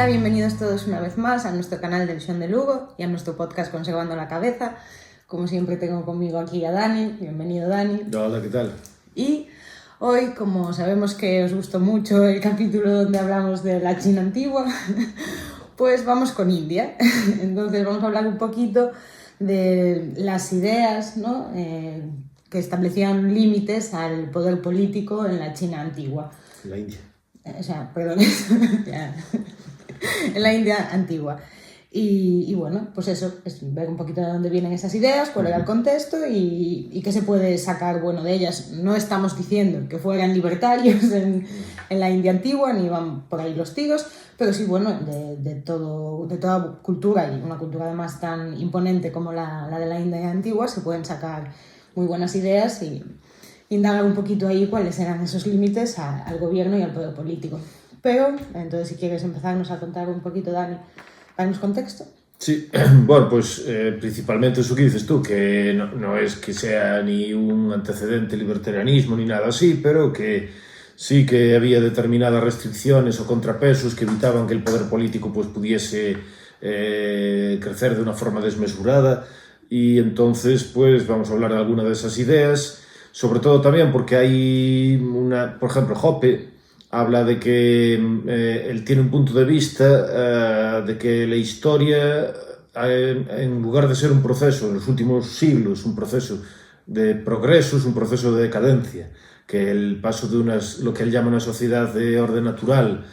Hola, bienvenidos todos una vez más a nuestro canal de Visión de Lugo y a nuestro podcast Conservando la Cabeza. Como siempre tengo conmigo aquí a Dani. Bienvenido, Dani. Hola, ¿qué tal? Y hoy, como sabemos que os gustó mucho el capítulo donde hablamos de la China antigua, pues vamos con India. Entonces vamos a hablar un poquito de las ideas, ¿no? Que establecían límites al poder político en la China antigua. La India. Perdón, en la India antigua. Y bueno, pues eso, es ver un poquito de dónde vienen esas ideas, cuál era el contexto y qué se puede sacar bueno de ellas. No estamos diciendo que fueran libertarios en la India antigua, ni iban por ahí los tiros, pero sí, bueno, de toda cultura, y una cultura además tan imponente como la de la India antigua, se pueden sacar muy buenas ideas y indagar un poquito ahí cuáles eran esos límites al gobierno y al poder político. Pero, entonces, si quieres empezarnos a contar un poquito, Dani, ¿darnos contexto? Sí, bueno, pues principalmente eso que dices tú, que no es que sea ni un antecedente libertarianismo ni nada así, pero que sí que había determinadas restricciones o contrapesos que evitaban que el poder político pues pudiese crecer de una forma desmesurada, y entonces pues vamos a hablar de alguna de esas ideas. Sobre todo también porque hay por ejemplo, Hoppe habla de que él tiene un punto de vista de que la historia, en lugar de ser un proceso en los últimos siglos, un proceso de progreso, es un proceso de decadencia, que el paso de lo que él llama una sociedad de orden natural,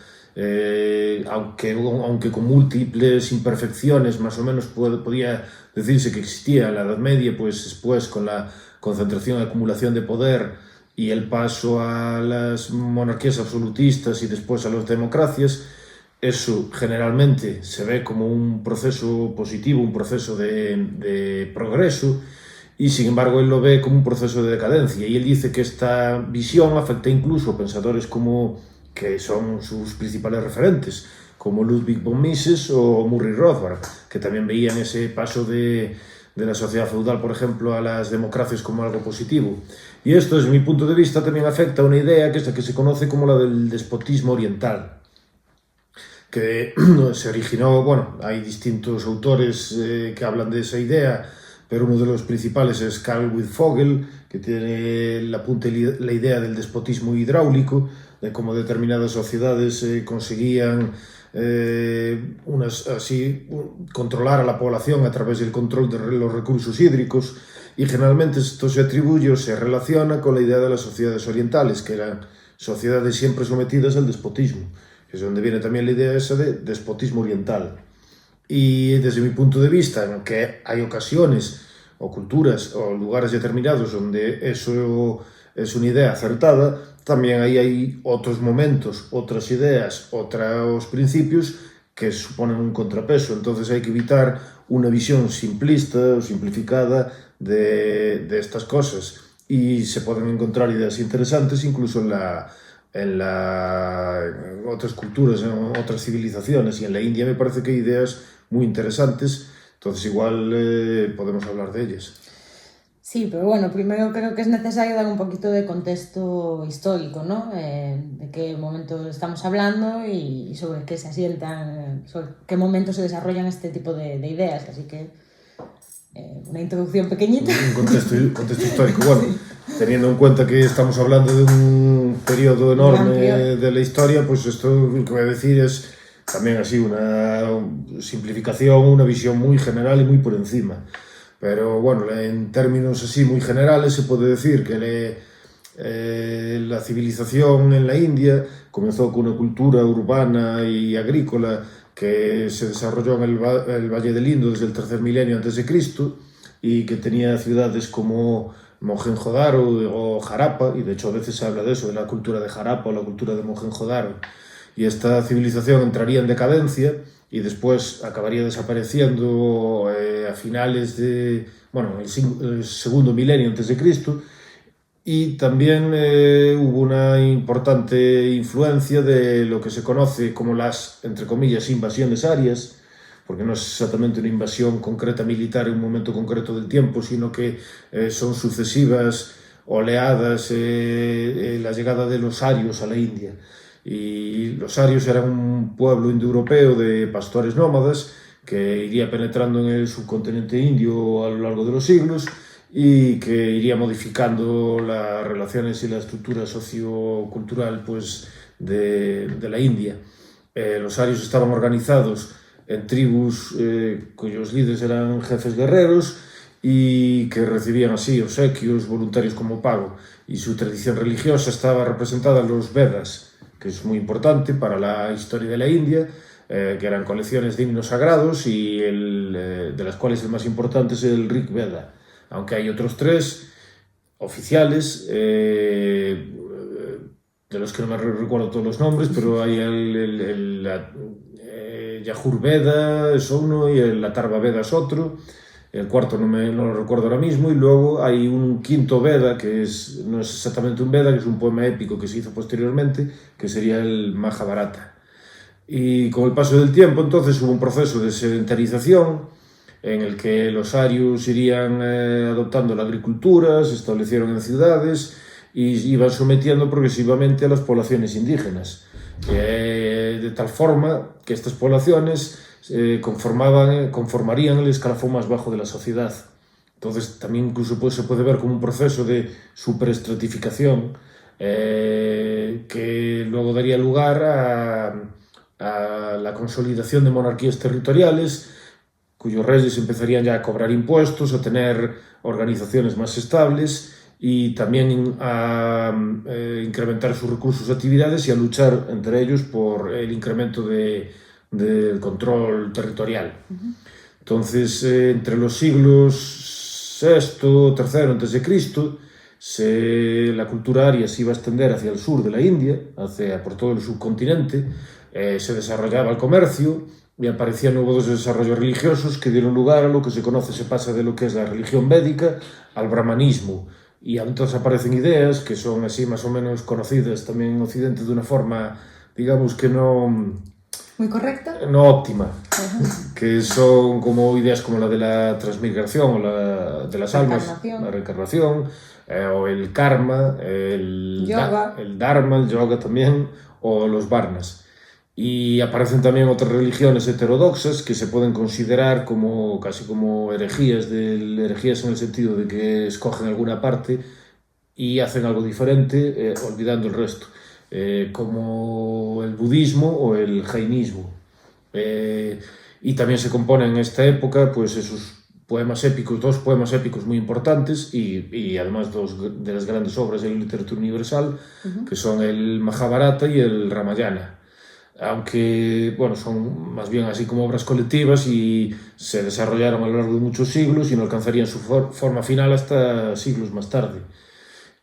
aunque con múltiples imperfecciones, más o menos podía decirse que existía en la Edad Media, pues después con la concentración y acumulación de poder y el paso a las monarquías absolutistas y después a las democracias, eso generalmente se ve como un proceso positivo, un proceso de progreso, y sin embargo él lo ve como un proceso de decadencia, y él dice que esta visión afecta incluso a pensadores que son sus principales referentes, como Ludwig von Mises o Murray Rothbard, que también veían ese paso de la sociedad feudal, por ejemplo, a las democracias como algo positivo. Y esto, desde mi punto de vista, también afecta a una idea que es la que se conoce como la del despotismo oriental, que se originó, bueno, hay distintos autores que hablan de esa idea, pero uno de los principales es Carl Wittfogel, que tiene la idea del despotismo hidráulico, de cómo determinadas sociedades conseguían controlar a la población a través del control de los recursos hídricos, y generalmente esto se atribuye o se relaciona con la idea de las sociedades orientales, que eran sociedades siempre sometidas al despotismo. Es donde viene también la idea esa de despotismo oriental. Y desde mi punto de vista, en que hay ocasiones o culturas o lugares determinados donde eso es una idea acertada, también ahí hay otros momentos, otras ideas, otros principios que suponen un contrapeso. Entonces hay que evitar una visión simplista o simplificada de estas cosas, y se pueden encontrar ideas interesantes incluso en otras culturas, en otras civilizaciones, y en la India me parece que hay ideas muy interesantes, entonces igual podemos hablar de ellas. Sí, pero bueno, primero creo que es necesario dar un poquito de contexto histórico, ¿no? De qué momento estamos hablando y sobre qué se asientan, sobre qué momento se desarrollan este tipo de ideas, así que una introducción pequeñita. Un contexto histórico, bueno, sí. Teniendo en cuenta que estamos hablando de un periodo enorme de la historia, pues esto lo que voy a decir es también así una simplificación, una visión muy general y muy por encima. Pero bueno, en términos así muy generales se puede decir que la civilización en la India comenzó con una cultura urbana y agrícola que se desarrolló en el Valle del Indo desde el tercer milenio antes de Cristo, y que tenía ciudades como Mohenjo-Daro o Harappa, y de hecho a veces se habla de eso, de la cultura de Harappa o la cultura de Mohenjo-Daro, y esta civilización entraría en decadencia y después acabaría desapareciendo a finales el segundo milenio antes de Cristo. Y también hubo una importante influencia de lo que se conoce como las, entre comillas, invasiones arias, porque no es exactamente una invasión concreta militar en un momento concreto del tiempo, sino que son sucesivas oleadas la llegada de los arios a la India. Y los arios eran un pueblo indoeuropeo de pastores nómadas que iría penetrando en el subcontinente indio a lo largo de los siglos y que iría modificando las relaciones y la estructura sociocultural pues, de la India. Los arios estaban organizados en tribus cuyos líderes eran jefes guerreros y que recibían así obsequios voluntarios como pago. Y su tradición religiosa estaba representada en los Vedas, que es muy importante para la historia de la India, que eran colecciones de himnos sagrados y de las cuales el más importante es el Rig Veda, aunque hay otros 3 oficiales, de los que no me recuerdo todos los nombres, pero hay el Yajur Veda es uno y el Atharva Veda es otro. El cuarto no lo recuerdo ahora mismo, y luego hay un quinto Veda, que no es exactamente un Veda, que es un poema épico que se hizo posteriormente, que sería el Mahabharata. Y con el paso del tiempo, entonces, hubo un proceso de sedentarización en el que los arios irían adoptando la agricultura, se establecieron en ciudades y iban sometiendo progresivamente a las poblaciones indígenas. De tal forma que estas poblaciones conformarían el escalafón más bajo de la sociedad. Entonces también incluso se puede ver como un proceso de superestratificación que luego daría lugar a la consolidación de monarquías territoriales, cuyos reyes empezarían ya a cobrar impuestos, a tener organizaciones más estables y también a incrementar sus recursos y actividades y a luchar entre ellos por el incremento del control territorial. Entonces, entre los siglos VI, III antes de Cristo, la cultura aria se iba a extender hacia el sur de la India, por todo el subcontinente, se desarrollaba el comercio y aparecían nuevos desarrollos religiosos que dieron lugar a lo que se pasa de lo que es la religión védica al brahmanismo. Y entonces aparecen ideas que son así más o menos conocidas también en Occidente de una forma, digamos que no... muy correcta. No óptima. Que son como ideas como la de la transmigración o la de las almas, la reencarnación, o el karma, el dharma, el yoga también, o los varnas. Y aparecen también otras religiones heterodoxas que se pueden considerar casi como herejías en el sentido de que escogen alguna parte y hacen algo diferente, olvidando el resto. Como el budismo o el jainismo. Y también se componen en esta época pues esos poemas épicos, 2 poemas épicos muy importantes y además 2 de las grandes obras de la literatura universal, que son el Mahabharata y el Ramayana. Aunque bueno, son más bien así como obras colectivas y se desarrollaron a lo largo de muchos siglos y no alcanzarían su forma final hasta siglos más tarde.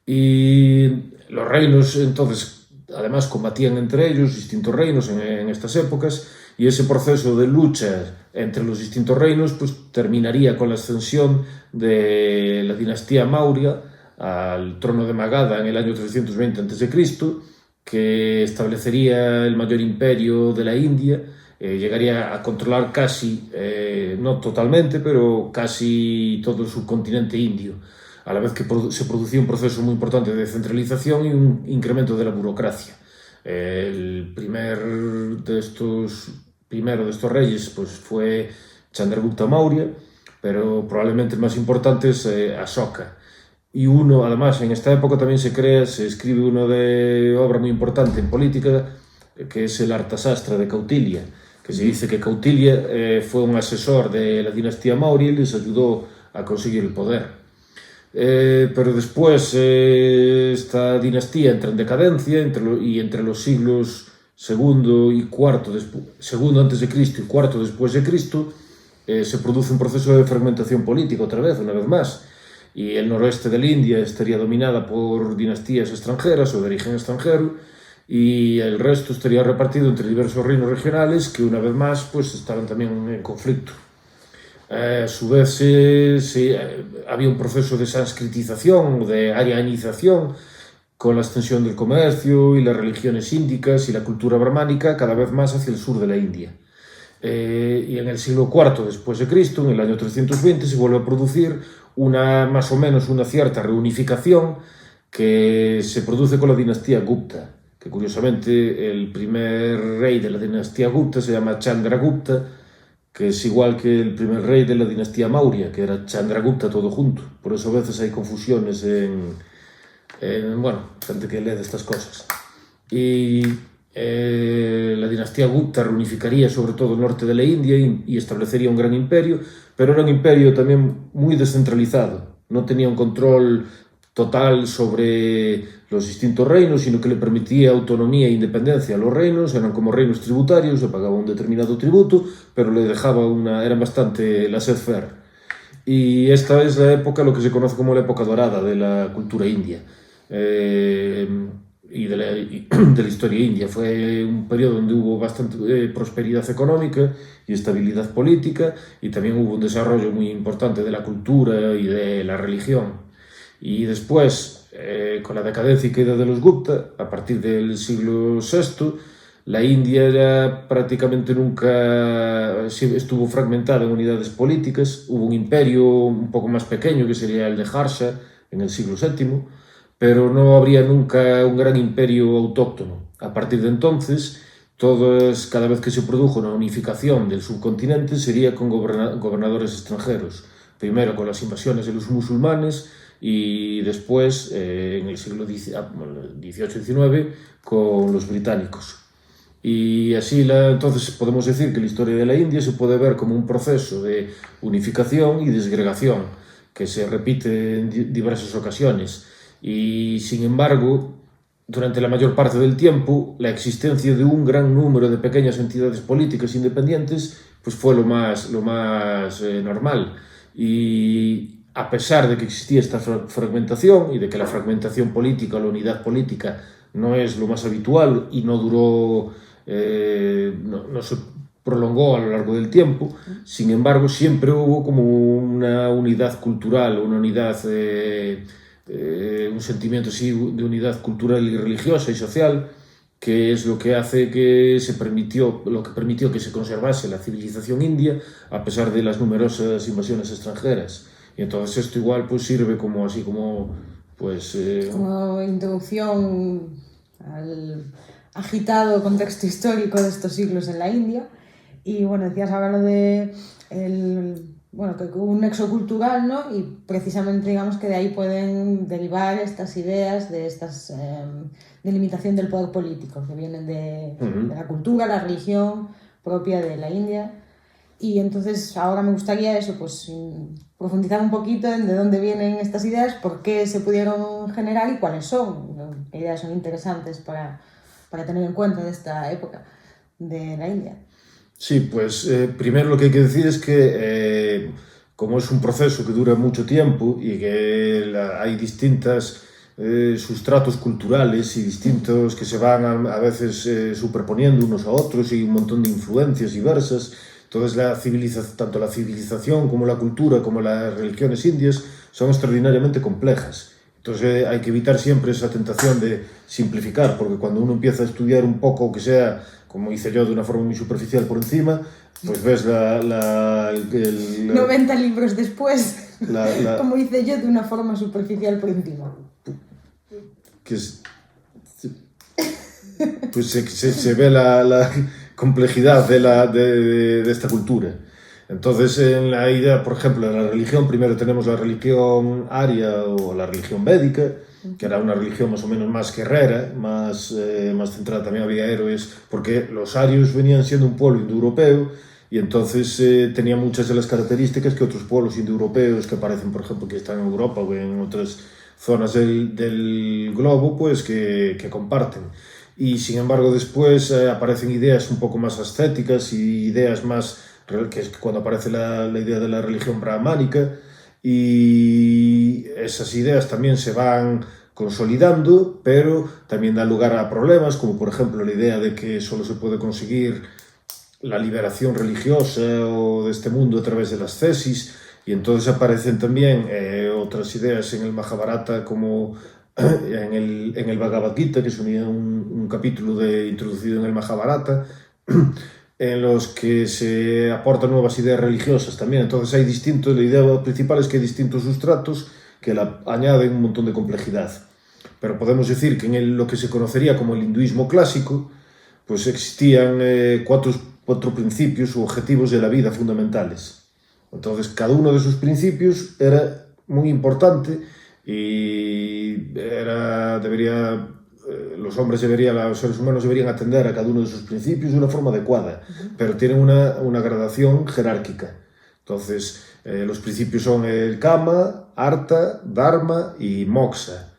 Y los reinos entonces además combatían entre ellos distintos reinos en estas épocas, y ese proceso de lucha entre los distintos reinos pues terminaría con la ascensión de la dinastía Maurya al trono de Magadha en el año 320 a.C., que establecería el mayor imperio de la India, llegaría a controlar casi, no totalmente, pero casi todo el subcontinente indio, a la vez que se producía un proceso muy importante de descentralización y un incremento de la burocracia. El primero de estos reyes pues, fue Chandragupta Maurya, pero probablemente el más importante es Ashoka. Y además, en esta época también se escribe una obra muy importante en política, que es el Arthasastra de Kautilya, que se dice que Kautilya fue un asesor de la dinastía Maurya y les ayudó a conseguir el poder. Pero después esta dinastía entra en decadencia y entre los siglos II antes de Cristo y IV después de Cristo se produce un proceso de fragmentación política una vez más, y el noroeste de la India estaría dominada por dinastías extranjeras o de origen extranjero y el resto estaría repartido entre diversos reinos regionales que una vez más pues estaban también en conflicto. A su vez había un proceso de sanskritización o de arianización con la extensión del comercio y las religiones índicas y la cultura brahmánica cada vez más hacia el sur de la India. Y en el siglo IV después de Cristo, en el año 320, se vuelve a producir más o menos una cierta reunificación que se produce con la dinastía Gupta, que que curiosamente el primer rey de la dinastía Gupta se llama Chandragupta, que es igual que el primer rey de la dinastía Maurya, que era Chandragupta todo junto. Por eso a veces hay confusiones bueno, gente que lee de estas cosas. Y la dinastía Gupta reunificaría sobre todo el norte de la India y establecería un gran imperio, pero era un imperio también muy descentralizado. No tenía un control total sobre los distintos reinos, sino que le permitía autonomía e independencia a los reinos. Eran como reinos tributarios, se pagaba un determinado tributo, pero le dejaba eran bastante laissez-faire. Y esta es la época, lo que se conoce como la época dorada de la cultura india. Y de la historia india. Fue un periodo donde hubo bastante prosperidad económica y estabilidad política, y también hubo un desarrollo muy importante de la cultura y de la religión. Y después, con la decadencia y caída de los Gupta, a partir del siglo VI, la India ya prácticamente nunca estuvo fragmentada en unidades políticas. Hubo un imperio un poco más pequeño, que sería el de Harsha, en el siglo VII, pero no habría nunca un gran imperio autóctono. A partir de entonces, cada vez que se produjo una unificación del subcontinente, sería con gobernadores extranjeros. Primero con las invasiones de los musulmanes, y después, en el siglo XVIII-XIX, con los británicos. Y así, entonces, podemos decir que la historia de la India se puede ver como un proceso de unificación y desgregación, que se repite en diversas ocasiones. Y, sin embargo, durante la mayor parte del tiempo, la existencia de un gran número de pequeñas entidades políticas independientes pues fue lo más normal. Y a pesar de que existía esta fragmentación, y de que la fragmentación política o la unidad política no es lo más habitual y no duró, no se prolongó a lo largo del tiempo, sin embargo siempre hubo como una unidad cultural, una unidad, un sentimiento así de unidad cultural y religiosa y social, que es lo que permitió que se conservase la civilización india a pesar de las numerosas invasiones extranjeras. Y entonces esto igual pues sirve como como introducción al agitado contexto histórico de estos siglos en la India. Y bueno, decías ahora lo de que hubo un nexo cultural, ¿no? Y precisamente digamos que de ahí pueden derivar estas ideas de estas delimitación del poder político, que vienen de la cultura, la religión propia de la India. Y entonces ahora me gustaría pues profundizar un poquito en de dónde vienen estas ideas, por qué se pudieron generar y cuáles son. ¿Qué ideas son interesantes para tener en cuenta de esta época de la India? Sí, pues primero lo que hay que decir es que como es un proceso que dura mucho tiempo y que hay distintas sustratos culturales y distintos que se van a veces superponiendo unos a otros, y un montón de influencias diversas. Entonces tanto la civilización como la cultura como las religiones indias son extraordinariamente complejas. Entonces hay que evitar siempre esa tentación de simplificar, porque cuando uno empieza a estudiar un poco, aunque sea, como hice yo, de una forma muy superficial por encima, pues ves 90 libros después, como hice yo, de una forma superficial por encima. Pues se ve la complejidad de esta cultura. Entonces, en la idea, por ejemplo, de la religión, primero tenemos la religión aria o la religión védica, que era una religión más o menos más guerrera, más centrada. También había héroes, porque los arios venían siendo un pueblo indoeuropeo, y entonces tenía muchas de las características que otros pueblos indoeuropeos que aparecen, por ejemplo, que están en Europa o en otras zonas del globo, pues que comparten. Y sin embargo después aparecen ideas un poco más ascéticas y ideas más, que es cuando aparece la idea de la religión brahmánica, y esas ideas también se van consolidando, pero también dan lugar a problemas, como por ejemplo la idea de que solo se puede conseguir la liberación religiosa o de este mundo a través de las tesis, y entonces aparecen también otras ideas en el Mahabharata, como en el Bhagavad Gita, que es un capítulo introducido en el Mahabharata, en los que se aportan nuevas ideas religiosas también. Entonces la idea principal es que hay distintos sustratos que añaden un montón de complejidad. pero podemos decir que en lo que se conocería como el hinduismo clásico, pues existían cuatro principios u objetivos de la vida fundamentales. Entonces, cada uno de esos principios era muy importante y los seres humanos deberían atender a cada uno de esos principios de una forma adecuada, pero tienen una gradación jerárquica. Entonces, los principios son el Kama, Artha, Dharma y Moksha.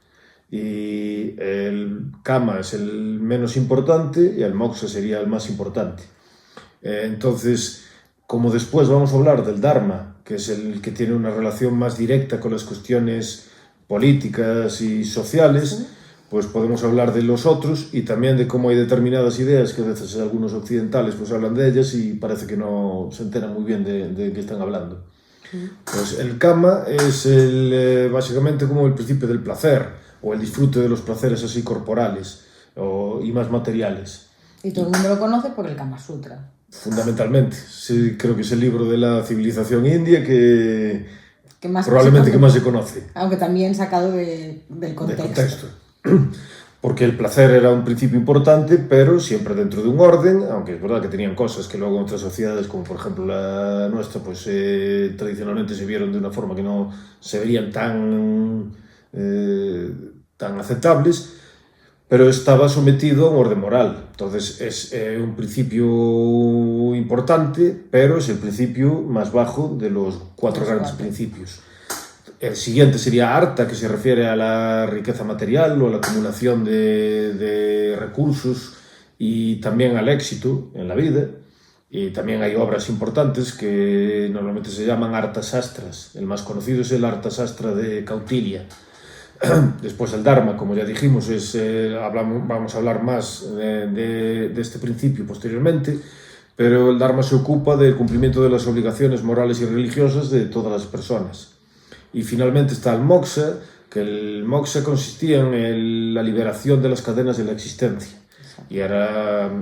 Y el Kama es el menos importante y el Moksha sería el más importante. Entonces, como después vamos a hablar del Dharma, que es el que tiene una relación más directa con las cuestiones políticas y sociales, pues podemos hablar de los otros y también de cómo hay determinadas ideas que a veces algunos occidentales pues hablan de ellas y parece que no se enteran muy bien de qué están hablando. Pues el Kama es básicamente como el principio del placer o el disfrute de los placeres así corporales y más materiales. Y todo el mundo lo conoce por el Kama Sutra. Fundamentalmente, sí, creo que es el libro de la civilización india que más probablemente que más se conoce. Aunque también sacado del contexto. Porque el placer era un principio importante, pero siempre dentro de un orden, aunque es verdad que tenían cosas que luego en otras sociedades, como por ejemplo la nuestra, pues tradicionalmente se vieron de una forma que no se verían tan aceptables, pero estaba sometido a un orden moral. Entonces es un principio importante, pero es el principio más bajo de los cuatro grandes principios. El siguiente sería Artha, que se refiere a la riqueza material o a la acumulación de recursos y también al éxito en la vida. Y también hay obras importantes que normalmente se llaman Arthasastras. El más conocido es el Arthasastra de Kautilya. Después el Dharma, como ya dijimos, vamos a hablar más de este principio posteriormente, pero el Dharma se ocupa del cumplimiento de las obligaciones morales y religiosas de todas las personas. Y finalmente está el Moksha, que el Moksha consistía en la liberación de las cadenas de la existencia. Y era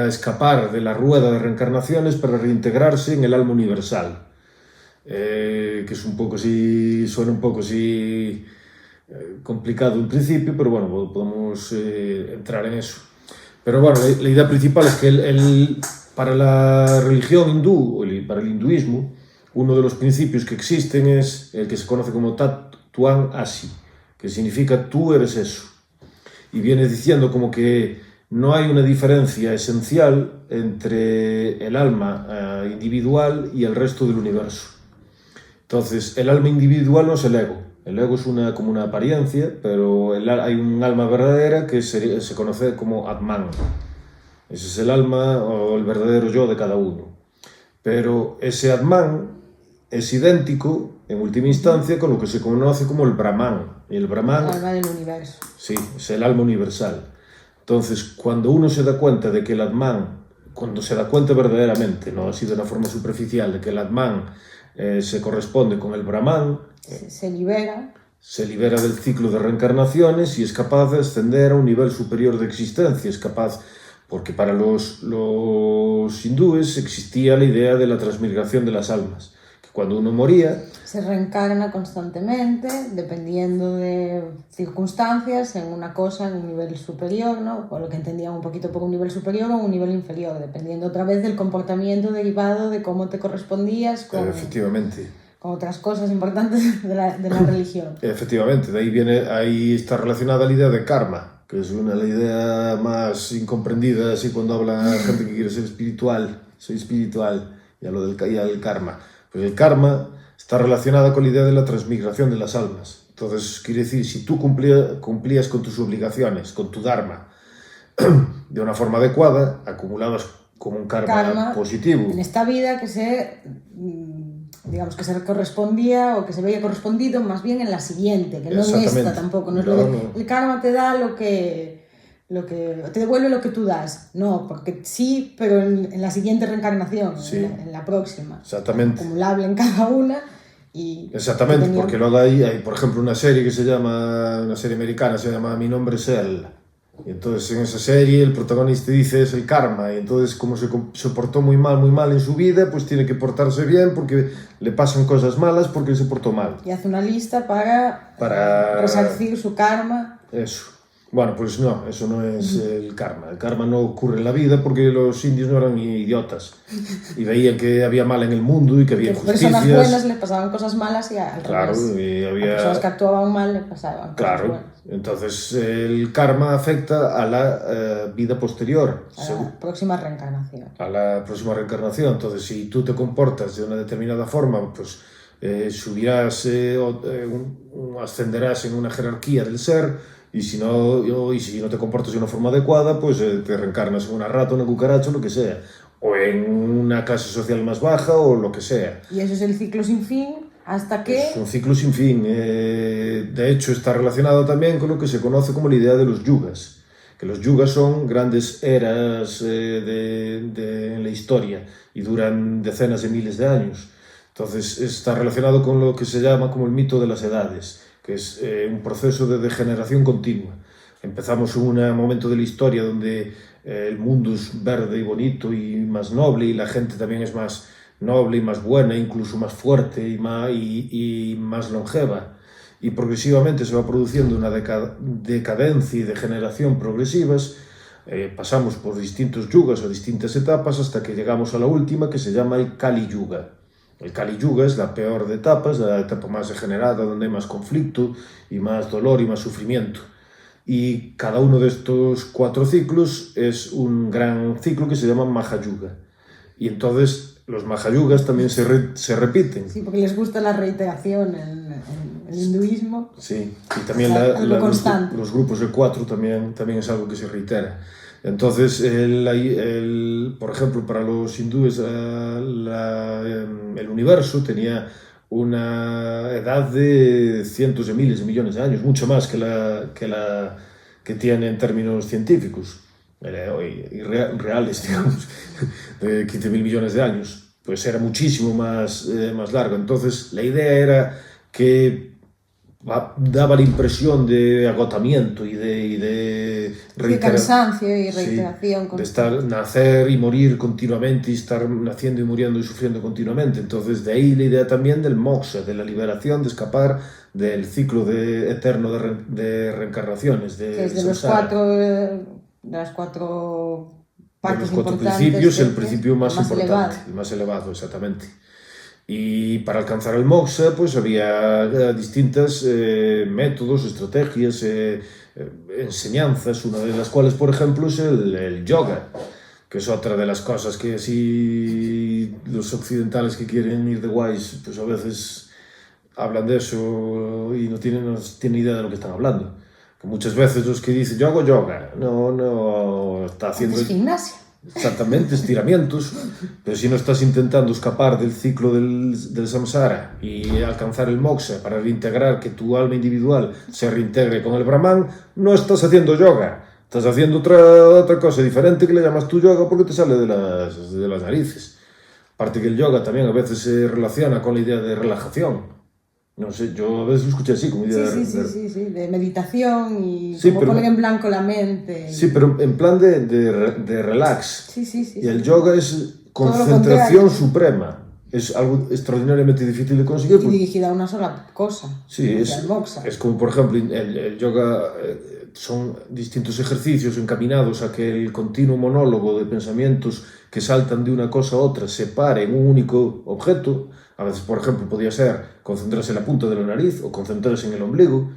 escapar de la rueda de reencarnaciones para reintegrarse en el alma universal. Que es un poco así, suena un poco así complicado en principio, pero bueno, podemos entrar en eso. Pero bueno, la idea principal es que para la religión hindú, para el hinduismo, uno de los principios que existen es el que se conoce como Tat Tvam Asi, que significa tú eres eso. Y viene diciendo como que no hay una diferencia esencial entre el alma individual y el resto del universo. Entonces, el alma individual no es el ego. El ego es como una apariencia, pero hay un alma verdadera que se conoce como Atman. Ese es el alma o el verdadero yo de cada uno. Pero ese Atman es idéntico, en última instancia, con lo que se conoce como el Brahman. Y el Brahman, el alma del universo. Sí, es el alma universal. Entonces, cuando uno se da cuenta de que el Atman, cuando se da cuenta verdaderamente, no así de una forma superficial, de que el Atman se corresponde con el Brahman, se libera del ciclo de reencarnaciones y es capaz de ascender a un nivel superior de existencia. Es capaz, porque para los hindúes existía la idea de la transmigración de las almas, que cuando uno moría se reencarna constantemente dependiendo de circunstancias en una cosa, en un nivel superior, ¿no? Por lo que entendían un poquito por un nivel superior o un nivel inferior, dependiendo otra vez del comportamiento derivado de cómo te correspondías efectivamente, con otras cosas importantes de la religión. Efectivamente, ahí está relacionada la idea de karma, que es la idea más incomprendida, así cuando habla gente que quiere ser espiritual, soy espiritual, y a lo del karma. Pues el karma está relacionada con la idea de la transmigración de las almas. Entonces, quiere decir, si tú cumplías con tus obligaciones, con tu dharma, de una forma adecuada, acumulabas como un karma positivo. En esta vida que se correspondía o que se veía correspondido más bien en la siguiente, que no en esta tampoco. No. El karma te da lo que te devuelve lo que tú das. No, porque sí, pero en la siguiente reencarnación, sí, en la próxima. Exactamente. Acumulable en cada una. Exactamente, porque luego hay, por ejemplo, una serie americana, se llama Mi nombre es Earl, Y entonces en esa serie el protagonista dice es el karma, y entonces como se portó muy mal en su vida, pues tiene que portarse bien porque le pasan cosas malas porque se portó mal. Y hace una lista para resarcir su karma. Eso. Bueno, pues no, eso no es el karma. El karma no ocurre en la vida porque los indios no eran idiotas y veían que había mal en el mundo y que había injusticias. A personas buenas le pasaban cosas malas y al claro, revés. Y había... A personas que actuaban mal le pasaban cosas buenas. Entonces el karma afecta a la vida posterior. A la próxima reencarnación. A la próxima reencarnación. Entonces, si tú te comportas de una determinada forma, pues subirás, ascenderás en una jerarquía del ser. Y si no te comportas de una forma adecuada, pues te reencarnas en una rata, una cucaracha, lo que sea. O en una clase social más baja, o lo que sea. Y eso es el ciclo sin fin, hasta que... Es un ciclo sin fin. De hecho, está relacionado también con lo que se conoce como la idea de los yugas. Que los yugas son grandes eras en la historia y duran decenas de miles de años. Entonces, está relacionado con lo que se llama como el mito de las edades, que es un proceso de degeneración continua. Empezamos en un momento de la historia donde el mundo es verde y bonito y más noble, y la gente también es más noble y más buena, incluso más fuerte y más longeva. Y progresivamente se va produciendo una decadencia y degeneración progresivas. Pasamos por distintos yugas o distintas etapas hasta que llegamos a la última, que se llama el Kali Yuga. El Kali Yuga es la peor de etapas, la etapa más degenerada, donde hay más conflicto y más dolor y más sufrimiento. Y cada uno de estos 4 ciclos es un gran ciclo que se llama Mahayuga. Y entonces los Mahayugas también se repiten. Sí, porque les gusta la reiteración en el hinduismo. Sí, y también los grupos de 4 también es algo que se reitera. Entonces, por ejemplo, para los hindúes el universo tenía una edad de cientos de miles de millones de años, mucho más que la que tiene en términos científicos, reales, digamos, de 15.000 millones de años. Pues era muchísimo más largo. Entonces, la idea era que daba la impresión de agotamiento y de cansancio y reiteración. Sí, de nacer y morir continuamente y estar naciendo y muriendo y sufriendo continuamente. Entonces, de ahí la idea también del moksha, de la liberación, de escapar del ciclo eterno de reencarnaciones. Que es de las cuatro partes importantes. Principios, el principio más importante, el más elevado, exactamente. Y para alcanzar el moksha, pues había distintos métodos, estrategias, enseñanzas, una de las cuales, por ejemplo, es el yoga, que es otra de las cosas que así los occidentales que quieren ir de guays, pues a veces hablan de eso y no tienen idea de lo que están hablando. Que muchas veces los que dicen yo hago yoga, no está haciendo... Es gimnasia. Exactamente, estiramientos, pero si no estás intentando escapar del ciclo del samsara y alcanzar el moksha para reintegrar, que tu alma individual se reintegre con el Brahman, no estás haciendo yoga, estás haciendo otra cosa diferente que le llamas tu yoga porque te sale de las narices. Aparte que el yoga también a veces se relaciona con la idea de relajación. No sé, yo a veces lo escuché así, como idea de meditación y como poner en blanco la mente. Sí, pero en plan de relax. Sí. Y el yoga es concentración suprema. Es algo extraordinariamente difícil de conseguir. Y dirigida a una sola cosa. Sí, es como, por ejemplo, el yoga son distintos ejercicios encaminados a que el continuo monólogo de pensamientos que saltan de una cosa a otra se pare en un único objeto. A veces, por ejemplo, podía ser concentrarse en la punta de la nariz o concentrarse en el ombligo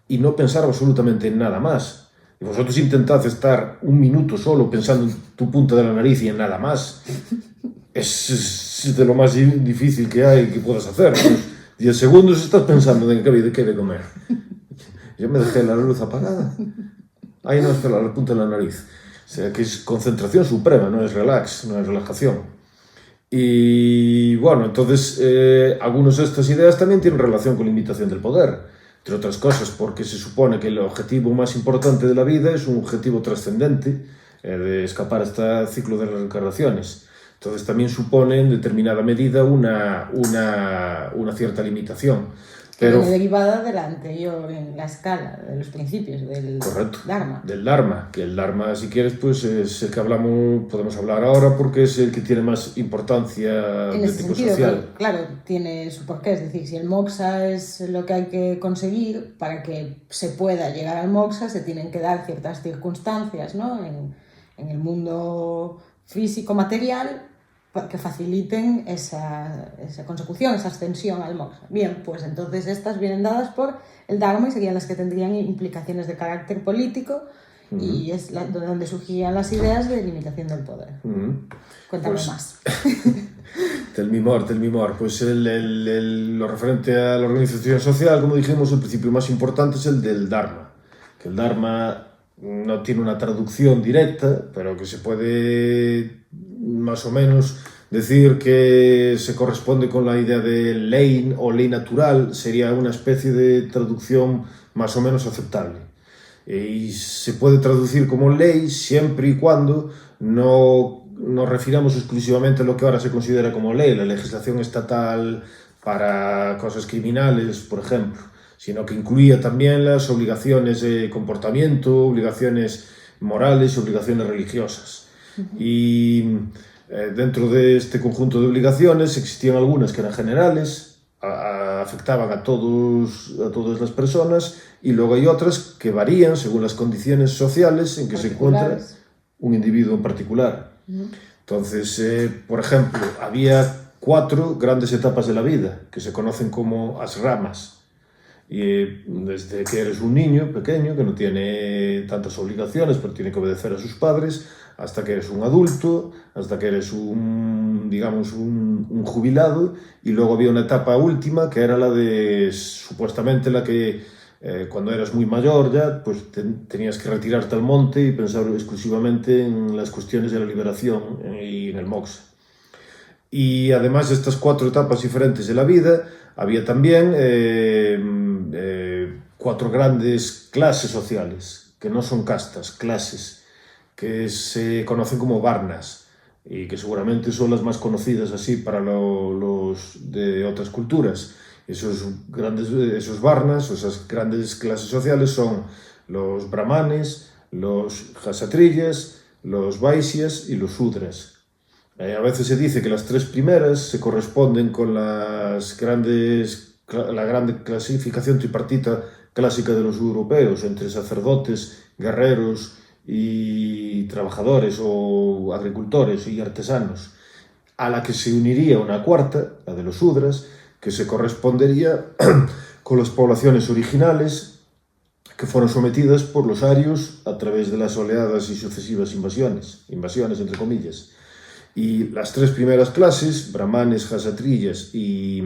y no pensar absolutamente en nada más. Y vosotros intentad estar un minuto solo pensando en tu punta de la nariz y en nada más. Es de lo más difícil que hay que puedas hacer. 10 segundos estás pensando en qué hay de comer. Yo me dejé la luz apagada. Ahí no, espera, la punta de la nariz. O sea, que es concentración suprema, no es relax, no es relajación. Y bueno, entonces algunas de estas ideas también tienen relación con la imitación del poder, entre otras cosas porque se supone que el objetivo más importante de la vida es un objetivo trascendente, de escapar a este ciclo de las reencarnaciones. Entonces también supone en determinada medida una cierta limitación. Pero viene derivada de la anterior en la escala, de los principios del Dharma. Del Dharma, que el Dharma, si quieres, pues es el que podemos hablar ahora porque es el que tiene más importancia en de ese tipo sentido, social. Claro, tiene su porqué, es decir, si el moksha es lo que hay que conseguir, para que se pueda llegar al moksha se tienen que dar ciertas circunstancias, ¿no? En el mundo físico material, que faciliten esa consecución, esa ascensión al moksha. Bien, pues entonces estas vienen dadas por el Dharma y serían las que tendrían implicaciones de carácter político y es donde surgirían las ideas de limitación del poder. Cuéntame pues, más. Tell me more. Pues lo referente a la organización social, como dijimos, el principio más importante es el del Dharma. Que el Dharma no tiene una traducción directa, pero que se puede más o menos decir que se corresponde con la idea de ley o ley natural, sería una especie de traducción más o menos aceptable. Y se puede traducir como ley siempre y cuando no nos refiramos exclusivamente a lo que ahora se considera como ley, la legislación estatal para cosas criminales, por ejemplo, sino que incluía también las obligaciones de comportamiento, obligaciones morales y obligaciones religiosas. Y dentro de este conjunto de obligaciones existían algunas que eran generales, afectaban a todas las personas, y luego hay otras que varían según las condiciones sociales en que se encuentra un individuo en particular. Entonces, por ejemplo, había 4 grandes etapas de la vida que se conocen como asramas. Y desde que eres un niño pequeño que no tiene tantas obligaciones pero tiene que obedecer a sus padres, hasta que eres un adulto, hasta que eres un jubilado, y luego había una etapa última que era la de, supuestamente la que cuando eras muy mayor ya, pues tenías que retirarte al monte y pensar exclusivamente en las cuestiones de la liberación y en el moksha. Y además de estas 4 etapas diferentes de la vida, había también 4 grandes clases sociales, que no son castas, clases, que se conocen como varnas, y que seguramente son las más conocidas así para los de otras culturas. Esos varnas, esas grandes clases sociales son los brahmanes, los kshatriyas, los vaisyas y los shudras. A veces se dice que las 3 primeras se corresponden con la grande clasificación tripartita clásica de los europeos, entre sacerdotes, guerreros y trabajadores o agricultores y artesanos, a la que se uniría una 4ª, la de los shudras, que se correspondería con las poblaciones originales que fueron sometidas por los arios a través de las oleadas y sucesivas invasiones entre comillas. Y las 3 primeras clases, brahmanes, kshatriyas y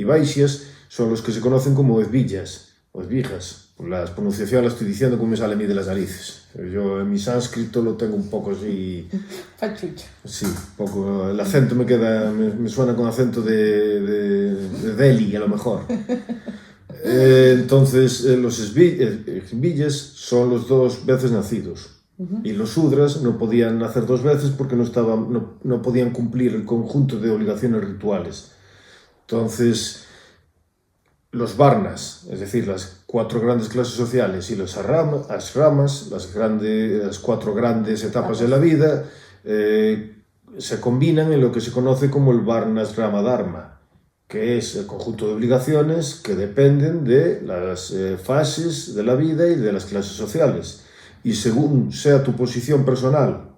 vaisyas, son los que se conocen como esvillas o esvijas. La pronunciación la estoy diciendo como me sale a mí de las narices. Yo en mi sánscrito lo tengo un poco así... Pachucho. Sí, un poco. El acento me suena con acento de Delhi, a lo mejor. Entonces, los esvillas son los 2 veces nacidos. Y los shudras no podían nacer 2 veces porque no podían cumplir el conjunto de obligaciones rituales. Entonces, los varnas, es decir, las 4 grandes clases sociales, y los ashramas, las 4 grandes etapas de la vida, se combinan en lo que se conoce como el varnasrama dharma, que es el conjunto de obligaciones que dependen de las fases de la vida y de las clases sociales. Y según sea tu posición personal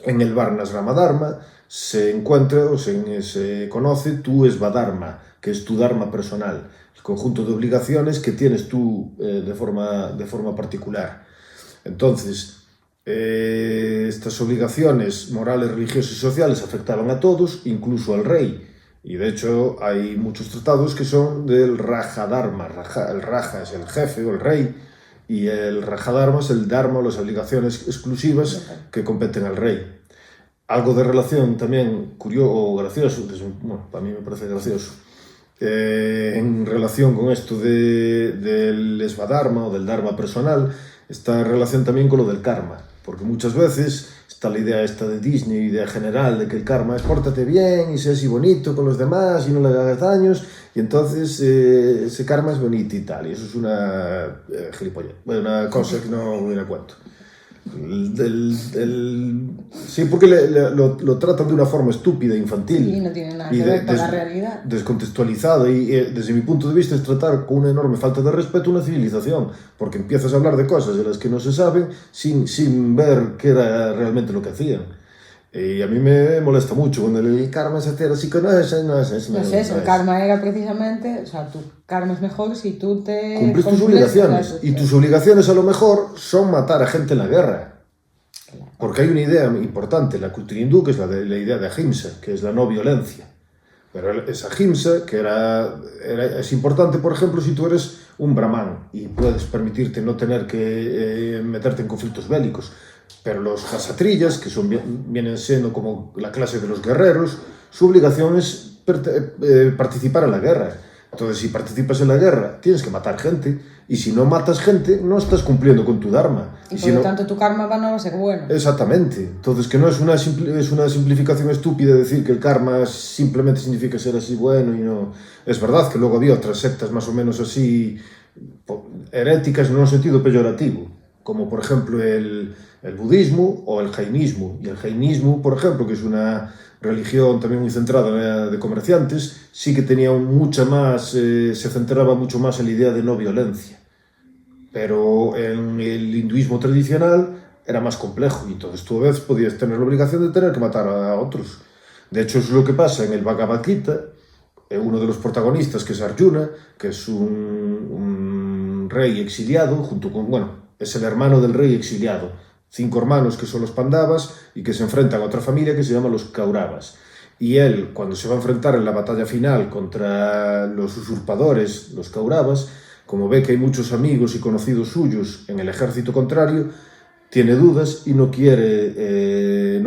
en el Varnasrama Dharma, se encuentra o se conoce tu Svadharma, que es tu Dharma personal, el conjunto de obligaciones que tienes tú de forma particular. Entonces, estas obligaciones morales, religiosas y sociales afectaban a todos, incluso al rey. Y de hecho hay muchos tratados que son del Rajadharma. El Raja es el jefe o el rey, y el Rajadharma es el Dharma o las obligaciones exclusivas que competen al rey. Algo de relación también curioso o gracioso, para mí me parece gracioso, en relación con esto del Svadharma o del Dharma personal, está en relación también con lo del karma. porque muchas veces está la idea esta de Disney, idea general de que el karma es pórtate bien y sé así bonito con los demás y no le hagas daños, y entonces ese karma es bonito y tal, y eso es una gilipollez, una cosa que no viene a cuento. Sí, porque lo tratan de una forma estúpida, infantil. Sí, no tiene nada que ver con la realidad. Descontextualizada, y desde mi punto de vista es tratar con una enorme falta de respeto una civilización, porque empiezas a hablar de cosas de las que no se saben sin ver qué era realmente lo que hacían. Y a mí me molesta mucho cuando el karma es hacer así que no es eso. El karma era precisamente, o sea, tu karma es mejor si tú te cumples tus obligaciones, y tus obligaciones a lo mejor son matar a gente en la guerra, porque hay una idea importante en la cultura hindú que es la idea de ahimsa, que es la no violencia. Pero esa ahimsa que es importante, por ejemplo, si tú eres un brahman y puedes permitirte no tener que meterte en conflictos bélicos. Pero los kshatriyas, que vienen siendo como la clase de los guerreros, su obligación es participar en la guerra. Entonces, si participas en la guerra, tienes que matar gente, y si no matas gente, no estás cumpliendo con tu dharma. Y por lo tanto tu karma no va a ser bueno. Exactamente. Entonces, que no es una simplificación estúpida decir que el karma simplemente significa ser así bueno y no... Es verdad que luego había otras sectas más o menos así heréticas en un sentido peyorativo, como por ejemplo el budismo o el jainismo. Y el jainismo, por ejemplo, que es una religión también muy centrada de comerciantes, sí que tenía mucha más, se centraba mucho más en la idea de no violencia. Pero en el hinduismo tradicional era más complejo, y entonces tú a veces podías tener la obligación de tener que matar a otros. De hecho, es lo que pasa en el Bhagavad Gita. Uno de los protagonistas, que es Arjuna, que es un rey exiliado, es el hermano del rey exiliado. 5 hermanos que son los Pandavas y que se enfrentan a otra familia que se llama los Kauravas. Y él, cuando se va a enfrentar en la batalla final contra los usurpadores, los Kauravas, como ve que hay muchos amigos y conocidos suyos en el ejército contrario, tiene dudas y no quiere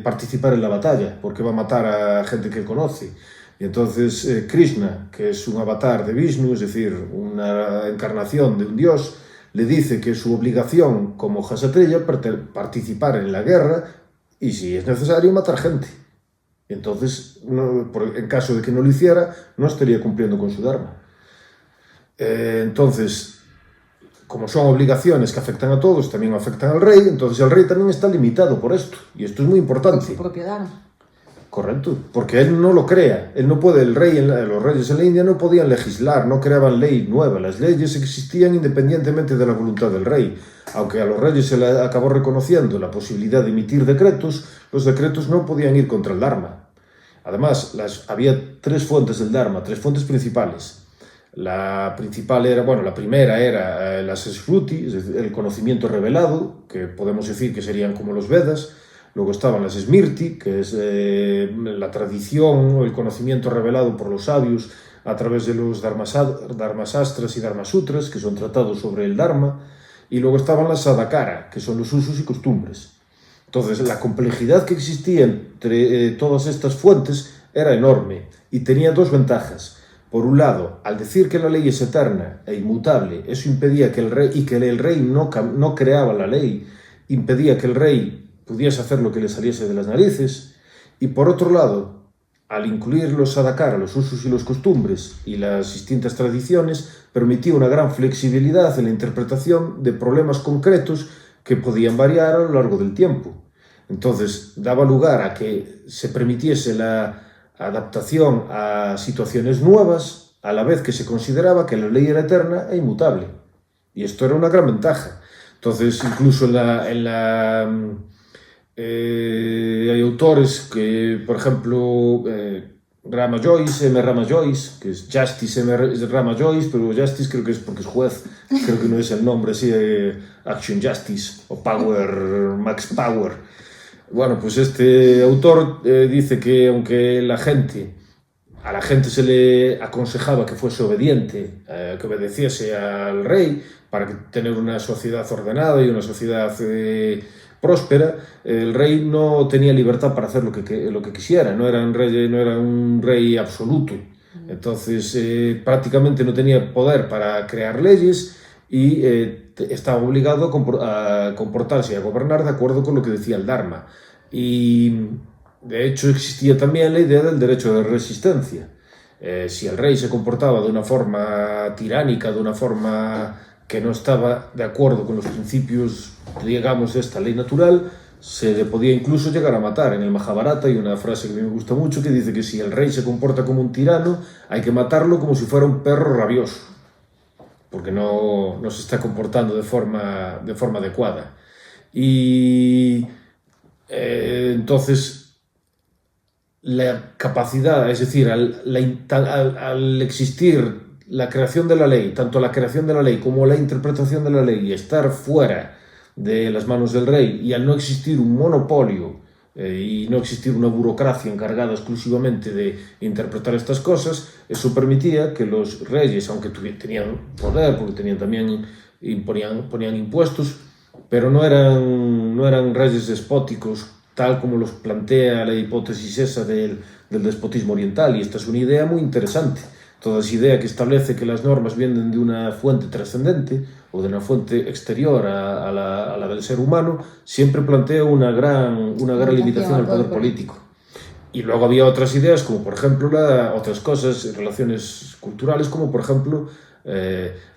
participar en la batalla, porque va a matar a gente que conoce. Y entonces Krishna, que es un avatar de Vishnu, es decir, una encarnación de un dios, le dice que es su obligación como Kshatriya participar en la guerra y, si es necesario, matar gente. Entonces, en caso de que no lo hiciera, no estaría cumpliendo con su dharma. Entonces, como son obligaciones que afectan a todos, también afectan al rey, entonces el rey también está limitado por esto, y esto es muy importante. Por su propio dharma. Correcto, porque él no lo crea, él no puede, los reyes en la India no podían legislar, no creaban ley nueva, las leyes existían independientemente de la voluntad del rey. Aunque a los reyes se les acabó reconociendo la posibilidad de emitir decretos, los decretos no podían ir contra el Dharma. Además, había 3 fuentes del Dharma, 3 fuentes principales. La primera era la Sesruti, es decir, el conocimiento revelado, que podemos decir que serían como los Vedas. Luego estaban las Smriti, que es la tradición o el conocimiento revelado por los sabios a través de los Dharmasastras y Dharmasutras, que son tratados sobre el Dharma. Y luego estaban las Sadhakara, que son los usos y costumbres. Entonces, la complejidad que existía entre todas estas fuentes era enorme y tenía 2 ventajas. Por un lado, al decir que la ley es eterna e inmutable, eso impedía que el rey no creaba la ley, impedía que el rey pudiese hacer lo que le saliese de las narices. Y por otro lado, al incluir los sadhakara, los usos y los costumbres y las distintas tradiciones, permitía una gran flexibilidad en la interpretación de problemas concretos que podían variar a lo largo del tiempo. Entonces, daba lugar a que se permitiese la adaptación a situaciones nuevas, a la vez que se consideraba que la ley era eterna e inmutable. Y esto era una gran ventaja. Entonces, incluso hay autores que, por ejemplo, Rama Joyce, que es Justice Rama Joyce, pero Justice creo que es porque es juez, creo que no es el nombre así, Action Justice o Power, Max Power. Bueno, pues este autor dice que aunque a la gente se le aconsejaba que fuese obediente, que obedeciese al rey para tener una sociedad ordenada y una sociedad próspera, el rey no tenía libertad para hacer lo que quisiera, no era un rey absoluto. Entonces prácticamente no tenía poder para crear leyes y estaba obligado a comportarse y a gobernar de acuerdo con lo que decía el Dharma. Y de hecho existía también la idea del derecho de resistencia. Si el rey se comportaba de una forma tiránica, de una forma que no estaba de acuerdo con los principios, digamos, de esta ley natural, se le podía incluso llegar a matar. En el Mahabharata hay una frase que a mí me gusta mucho que dice que si el rey se comporta como un tirano, hay que matarlo como si fuera un perro rabioso, porque no se está comportando de forma adecuada. Y entonces la capacidad, es decir, al existir la creación de la ley, tanto la creación de la ley como la interpretación de la ley, y estar fuera de las manos del rey, y al no existir un monopolio y no existir una burocracia encargada exclusivamente de interpretar estas cosas, eso permitía que los reyes, aunque tenían poder, porque tenían también ponían impuestos, pero no eran reyes despóticos, tal como los plantea la hipótesis esa del despotismo oriental, y esta es una idea muy interesante. Toda esa idea que establece que las normas vienen de una fuente trascendente o de una fuente exterior a la del ser humano, siempre plantea una gran limitación al poder político. Y luego había otras ideas, como por ejemplo otras cosas, relaciones culturales, como por ejemplo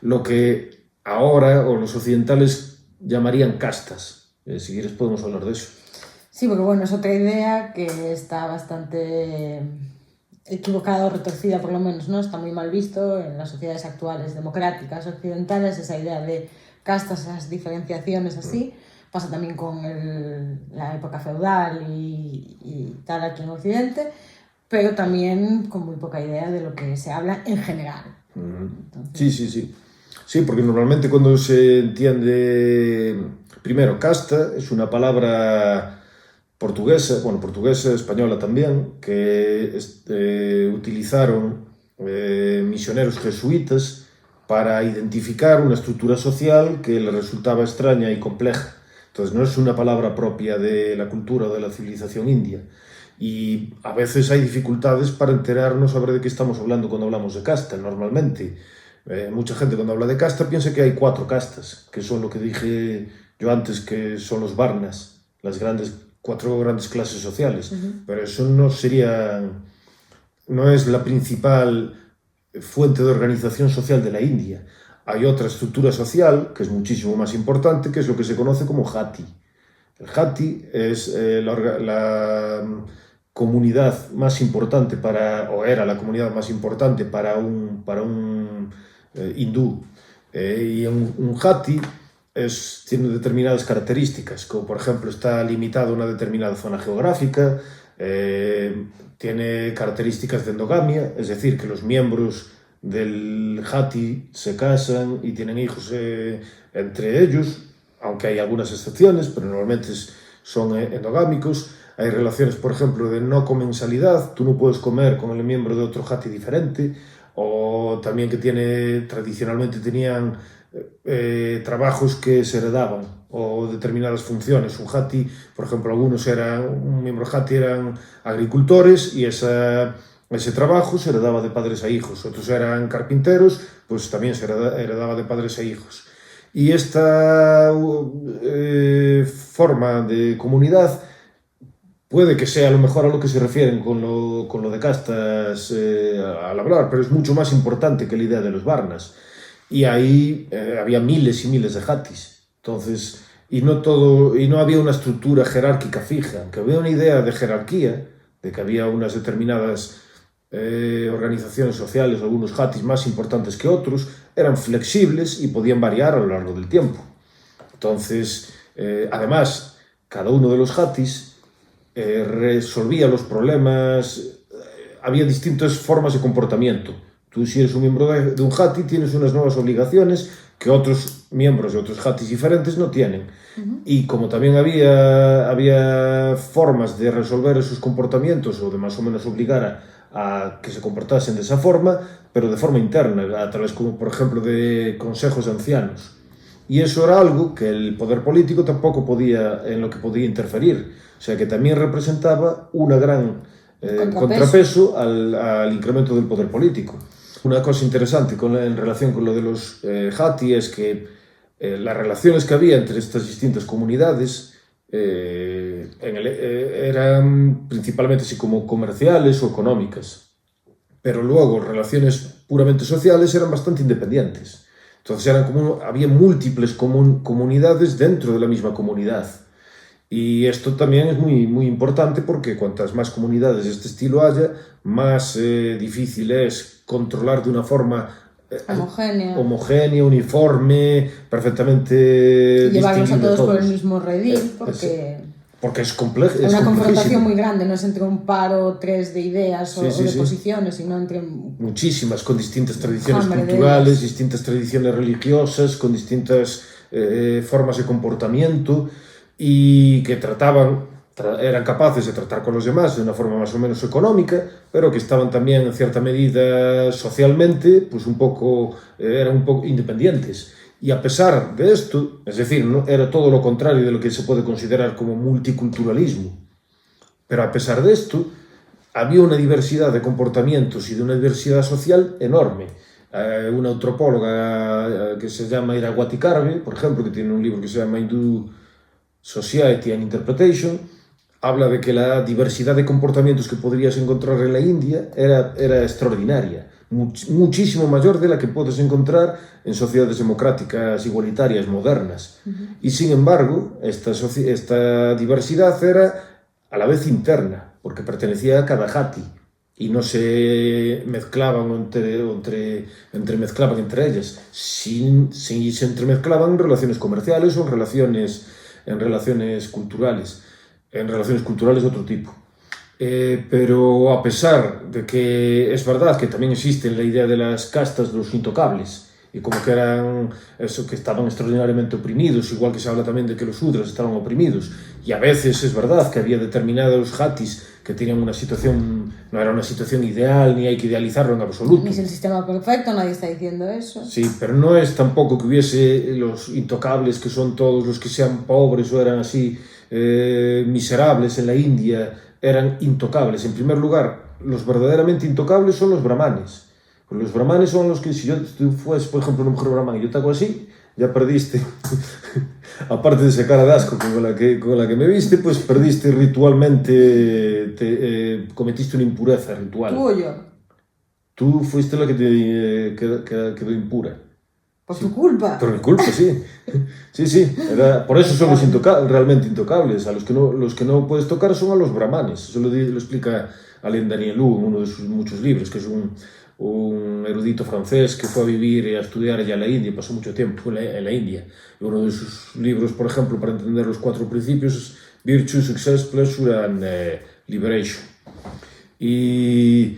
lo que ahora o los occidentales llamarían castas. Si quieres podemos hablar de eso. Sí, porque bueno, es otra idea que está bastante equivocada o retorcida, por lo menos, ¿no? Está muy mal visto en las sociedades actuales democráticas occidentales, esa idea de castas, esas diferenciaciones así. Pasa también con la época feudal y tal aquí en Occidente, pero también con muy poca idea de lo que se habla en general. Entonces... Sí. Sí, porque normalmente cuando se entiende, primero, casta es una palabra portuguesa, española también, que utilizaron misioneros jesuitas para identificar una estructura social que les resultaba extraña y compleja. Entonces no es una palabra propia de la cultura o de la civilización india. Y a veces hay dificultades para enterarnos sobre de qué estamos hablando cuando hablamos de casta. Normalmente, mucha gente cuando habla de casta piensa que hay 4 castas, que son lo que dije yo antes, que son los varnas, las 4 grandes clases sociales. Pero eso no es la principal fuente de organización social de la India. Hay otra estructura social que es muchísimo más importante, que es lo que se conoce como jati. El jati es la comunidad más importante era la comunidad más importante para un hindú. Y un jati tiene determinadas características, como por ejemplo está limitado a una determinada zona geográfica, tiene características de endogamia, es decir, que los miembros del jati se casan y tienen hijos entre ellos, aunque hay algunas excepciones, pero normalmente son endogámicos. Hay relaciones, por ejemplo, de no comensalidad, tú no puedes comer con el miembro de otro jati diferente, o también que tradicionalmente tenían trabajos que se heredaban o determinadas funciones. Un jati, por ejemplo, un miembro jati eran agricultores y ese trabajo se heredaba de padres a hijos. Otros eran carpinteros, pues también se heredaba de padres a hijos. Y esta forma de comunidad puede que sea a lo mejor a lo que se refieren con lo de castas al hablar, pero es mucho más importante que la idea de los varnas. Y ahí había miles y miles de jatis. Entonces, y no había una estructura jerárquica fija, aunque había una idea de jerarquía, de que había unas determinadas organizaciones sociales, algunos jatis más importantes que otros, eran flexibles y podían variar a lo largo del tiempo. Entonces, además, cada uno de los jatis resolvía los problemas, había distintas formas de comportamiento. Tú, si eres un miembro de un jati, tienes unas nuevas obligaciones que otros miembros de otros jatis diferentes no tienen. Y como también había formas de resolver esos comportamientos o de más o menos obligar a que se comportasen de esa forma, pero de forma interna, a través, como por ejemplo, de consejos de ancianos. Y eso era algo que el poder político tampoco en lo que podía interferir. O sea, que también representaba una gran contrapeso al incremento del poder político. Una cosa interesante en relación con lo de los jati es que las relaciones que había entre estas distintas comunidades eran principalmente así como comerciales o económicas, pero luego relaciones puramente sociales eran bastante independientes. Entonces había múltiples comunidades dentro de la misma comunidad. Y esto también es muy, muy importante porque cuantas más comunidades de este estilo haya, más difícil es controlar de una forma homogénea, uniforme, perfectamente llevarlos a todos por el mismo redil, porque es complejo. Es una confrontación muy grande, no es entre un par o tres de ideas o de posiciones, sino entre muchísimas, con distintas tradiciones culturales, distintas tradiciones religiosas, con distintas formas de comportamiento, y que eran capaces de tratar con los demás de una forma más o menos económica, pero que estaban también en cierta medida socialmente, pues eran un poco independientes. Y a pesar de esto, es decir, no era todo lo contrario de lo que se puede considerar como multiculturalismo, pero a pesar de esto, había una diversidad de comportamientos y de una diversidad social enorme. Una antropóloga que se llama Iragwati Karve, por ejemplo, que tiene un libro que se llama Hindu Society and Interpretation, habla de que la diversidad de comportamientos que podrías encontrar en la India era extraordinaria, muchísimo mayor de la que puedes encontrar en sociedades democráticas igualitarias modernas. Y sin embargo, esta diversidad era a la vez interna, porque pertenecía a cada jati y no se mezclaban entremezclaban entre ellas, se entremezclaban en relaciones comerciales o en relaciones culturales de otro tipo. Pero a pesar de que es verdad que también existe la idea de las castas de los intocables, y como que eran eso, que estaban extraordinariamente oprimidos, igual que se habla también de que los Udras estaban oprimidos, y a veces es verdad que había determinados jatis que tenían una situación, no era una situación ideal, ni hay que idealizarlo en absoluto. Ni es el sistema perfecto, nadie está diciendo eso. Sí, pero no es tampoco que hubiese los intocables, que son todos los que sean pobres o eran así miserables en la India, eran intocables. En primer lugar, los verdaderamente intocables son los brahmanes. Los brahmanes son los que, si tú fueses, por ejemplo, una mujer brahman y yo te hago así, ya perdiste. Aparte de esa cara de asco con la que me viste, pues perdiste ritualmente, cometiste una impureza ritual. ¿Tú o yo? Tú fuiste la que quedó impura. ¿Por tu culpa? Por mi culpa, sí. Sí. Por eso son los realmente intocables. A los que no puedes tocar son a los brahmanes. Eso lo explica Alain Danielou en uno de sus muchos libros, que es un erudito francés que fue a vivir y a estudiar allá en la India, pasó mucho tiempo en la India. Y uno de sus libros, por ejemplo, para entender los 4 principios, es Virtue, Success, Pleasure and Liberation. Y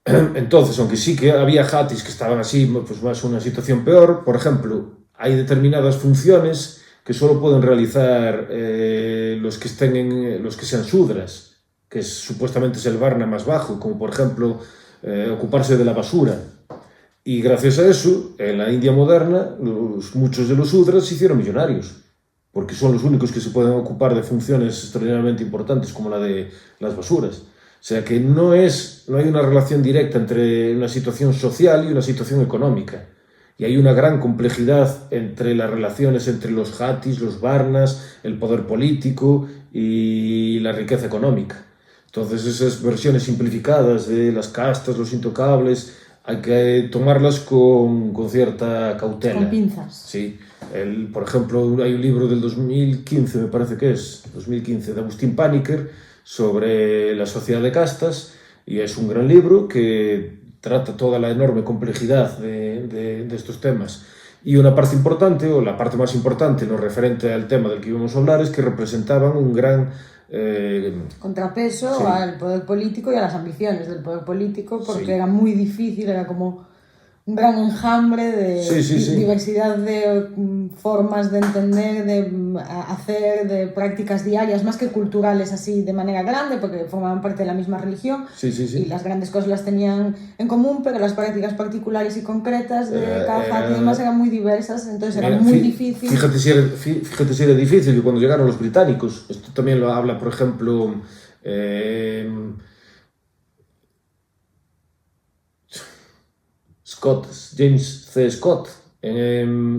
entonces, aunque sí que había jatis que estaban así, pues más una situación peor, por ejemplo, hay determinadas funciones que solo pueden realizar los que sean sudras, que supuestamente es el varna más bajo, como por ejemplo ocuparse de la basura. Y gracias a eso, en la India moderna, muchos de los sudras se hicieron millonarios, porque son los únicos que se pueden ocupar de funciones extraordinariamente importantes como la de las basuras. O sea que no hay una relación directa entre una situación social y una situación económica. Y hay una gran complejidad entre las relaciones entre los jatis, los varnas, el poder político y la riqueza económica. Entonces esas versiones simplificadas de las castas, los intocables, hay que tomarlas con cierta cautela. Con pinzas. Sí. Por ejemplo, hay un libro del 2015, me parece que es, 2015, de Agustín Paniker, sobre la sociedad de castas, y es un gran libro que trata toda la enorme complejidad de estos temas. Y una parte importante, o la parte más importante, lo referente al tema del que íbamos a hablar, es que representaban un gran contrapeso al poder político y a las ambiciones del poder político, porque era muy difícil, era como un gran enjambre de diversidad de formas de entender, de hacer, de prácticas diarias, más que culturales así de manera grande, porque formaban parte de la misma religión, y las grandes cosas las tenían en común, pero las prácticas particulares y concretas de cada jati y demás eran muy diversas, entonces era muy difícil. Fíjate si era difícil que cuando llegaron los británicos, esto también lo habla, por ejemplo, James C. Scott,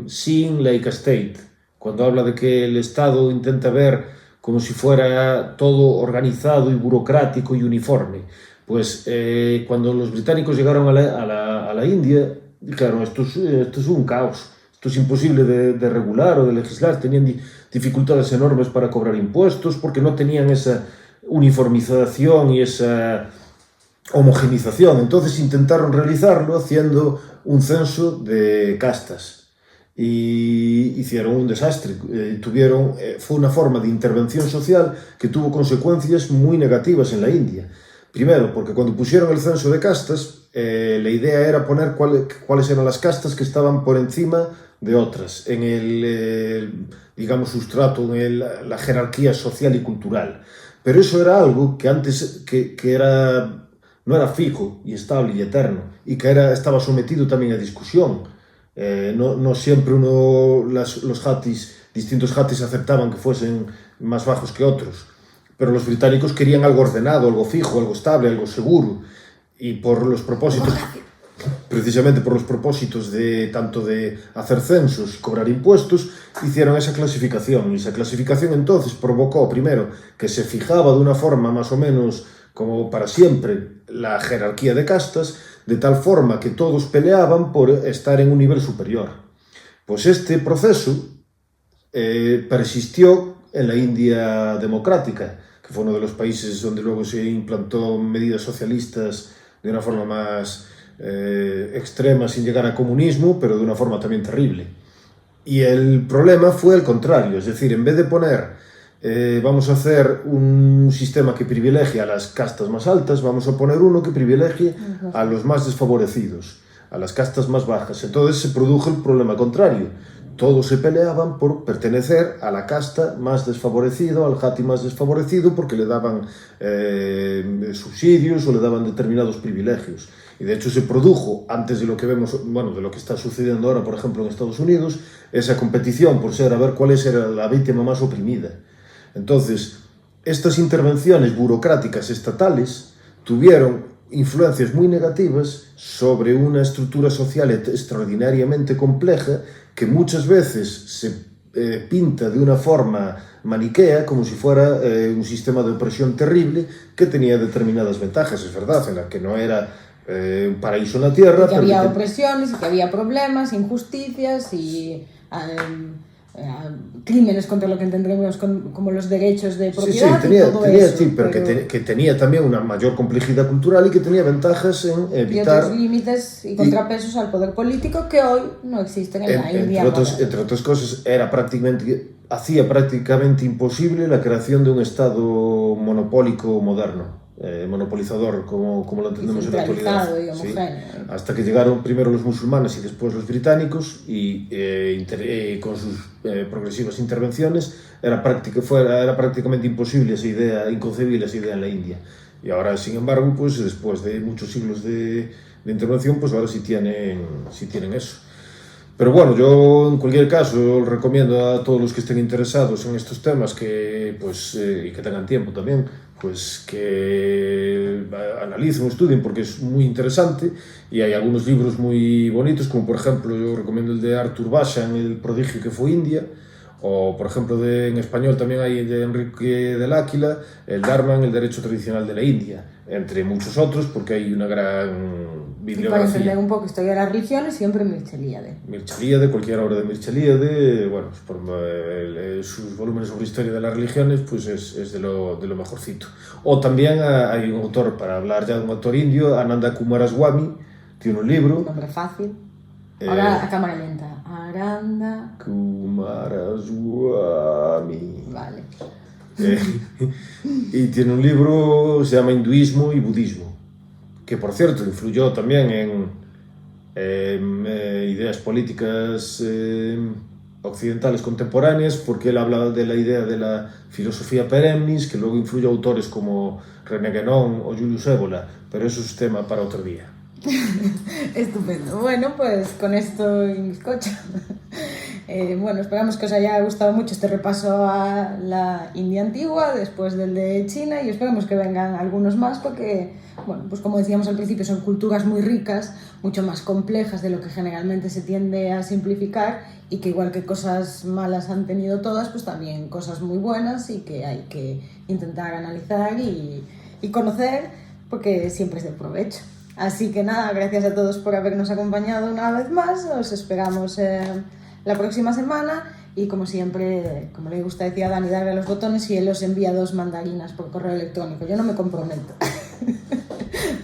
Seeing Like a State, cuando habla de que el Estado intenta ver como si fuera todo organizado y burocrático y uniforme. Pues cuando los británicos llegaron a la India, dijeron, esto es un caos, esto es imposible de regular o de legislar, tenían dificultades enormes para cobrar impuestos porque no tenían esa uniformización y esa homogenización. Entonces intentaron realizarlo haciendo un censo de castas y hicieron un desastre. Fue una forma de intervención social que tuvo consecuencias muy negativas en la India. Primero, porque cuando pusieron el censo de castas, la idea era poner cuáles eran las castas que estaban por encima de otras, en el, digamos, sustrato, en la jerarquía social y cultural. Pero eso era algo que antes no era fijo y estable y eterno, y que estaba sometido también a discusión. No siempre distintos jatis aceptaban que fuesen más bajos que otros, pero los británicos querían algo ordenado, algo fijo, algo estable, algo seguro, y precisamente por los propósitos tanto de hacer censos y cobrar impuestos, hicieron esa clasificación, y esa clasificación entonces provocó, primero, que se fijaba de una forma más o menos como para siempre la jerarquía de castas, de tal forma que todos peleaban por estar en un nivel superior. Pues este proceso persistió en la India democrática, que fue uno de los países donde luego se implantó medidas socialistas de una forma más extrema, sin llegar a comunismo, pero de una forma también terrible. Y el problema fue el contrario, es decir, en vez de poner vamos a hacer un sistema que privilegie a las castas más altas, vamos a poner uno que privilegie a los más desfavorecidos, a las castas más bajas. Entonces se produjo el problema contrario. Todos se peleaban por pertenecer a la casta más desfavorecida, al jati más desfavorecido, porque le daban subsidios o le daban determinados privilegios. Y de hecho se produjo, antes de lo que vemos, de lo que está sucediendo ahora, por ejemplo, en Estados Unidos, esa competición por a ver cuál era la víctima más oprimida. Entonces, estas intervenciones burocráticas estatales tuvieron influencias muy negativas sobre una estructura social extraordinariamente compleja que muchas veces se pinta de una forma maniquea, como si fuera un sistema de opresión terrible que tenía determinadas ventajas, es verdad, en la que no era un paraíso en la tierra. Y que había opresiones, y que había problemas, injusticias y crímenes contra lo que entendemos como los derechos de propiedad. Pero que tenía también una mayor complejidad cultural y que tenía ventajas en evitar... Y otros límites y contrapesos al poder político que hoy no existen en la India. Entre otras cosas, hacía prácticamente imposible la creación de un Estado monopólico moderno. Monopolizador, como lo entendemos en la actualidad. ¿Sí? Hasta que llegaron primero los musulmanes y después los británicos y con sus progresivas intervenciones era prácticamente imposible inconcebible esa idea en la India. Y ahora, sin embargo, pues después de muchos siglos de intervención, pues ahora sí tienen eso. Pero bueno, yo en cualquier caso recomiendo a todos los que estén interesados en estos temas y que tengan tiempo también, pues que analicen o estudien, porque es muy interesante y hay algunos libros muy bonitos, como por ejemplo yo recomiendo el de Arthur Bashan, El prodigio que fue India, o por ejemplo en español también hay de Enrique del Áquila, el Dharma, el derecho tradicional de la India, entre muchos otros, porque hay una gran bibliografía. Y para entender un poco historia de las religiones, siempre Mircea Eliade. Cualquier obra de Mircea Eliade, sus volúmenes sobre historia de las religiones, pues es de lo mejorcito. O también hay un autor, para hablar ya de un autor indio, Ananda Coomaraswamy, tiene un libro. Un nombre fácil. Ahora a cámara lenta. Ananda Coomaraswamy. Vale. Y tiene un libro, se llama Hinduismo y Budismo, que por cierto influyó también en ideas políticas occidentales contemporáneas, porque él habla de la idea de la filosofía perennis, que luego influyó a autores como René Guénon o Julius Evola, pero eso es tema para otro día. Estupendo. Bueno, pues con esto y mis cochos. Esperamos que os haya gustado mucho este repaso a la India antigua después del de China, y esperamos que vengan algunos más porque bueno, pues como decíamos al principio, son culturas muy ricas, mucho más complejas de lo que generalmente se tiende a simplificar, y que igual que cosas malas han tenido todas, pues también cosas muy buenas, y que hay que intentar analizar y conocer, porque siempre es de provecho. Así que nada, gracias a todos por habernos acompañado una vez más. Os esperamos la próxima semana, y como siempre, como le gusta decir a Dani, darle a los botones, y él os envía 2 mandarinas por correo electrónico. Yo no me comprometo,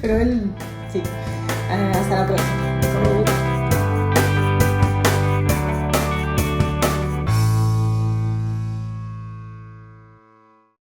pero él sí. Hasta la próxima.